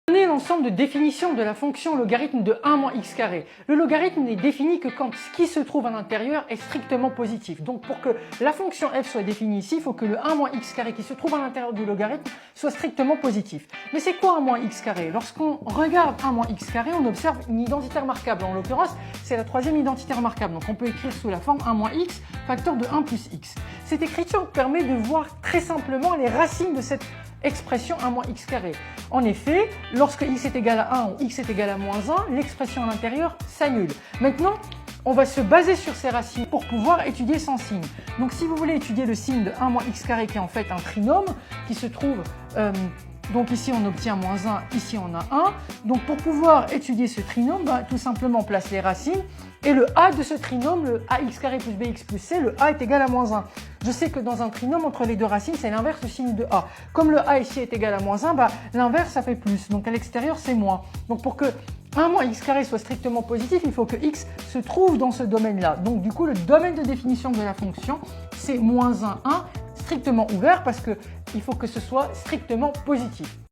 Donner l'ensemble de définition de la fonction logarithme de 1 moins x carré. Le logarithme n'est défini que quand ce qui se trouve à l'intérieur est strictement positif. Donc pour que la fonction f soit définie ici, il faut que le 1 moins x carré qui se trouve à l'intérieur du logarithme soit strictement positif. Mais c'est quoi 1 moins x carré? Lorsqu'on regarde 1 moins x carré, on observe une identité remarquable. En l'occurrence, c'est la troisième identité remarquable. Donc on peut écrire sous la forme 1 moins x facteur de 1 plus x. Cette écriture permet de voir très simplement les racines de cette expression 1 moins x carré. En effet, lorsque x est égal à 1 ou x est égal à moins 1, l'expression à l'intérieur s'annule. Maintenant, on va se baser sur ces racines pour pouvoir étudier son signe. Donc si vous voulez étudier le signe de 1 moins x carré qui est en fait un trinôme qui se trouve... donc ici on obtient moins 1, ici on a 1. Donc pour pouvoir étudier ce trinôme, tout simplement on place les racines. Et le a de ce trinôme, le ax carré plus bx plus c, le a est égal à moins 1. Je sais que dans un trinôme, entre les deux racines, c'est l'inverse du signe de a. Comme le a ici est égal à moins 1, l'inverse ça fait plus. Donc à l'extérieur c'est moins. Donc pour que 1 moins x carré soit strictement positif, il faut que x se trouve dans ce domaine-là. Donc du coup, le domaine de définition de la fonction, c'est moins 1, 1, strictement ouvert parce qu'il faut que ce soit strictement positif.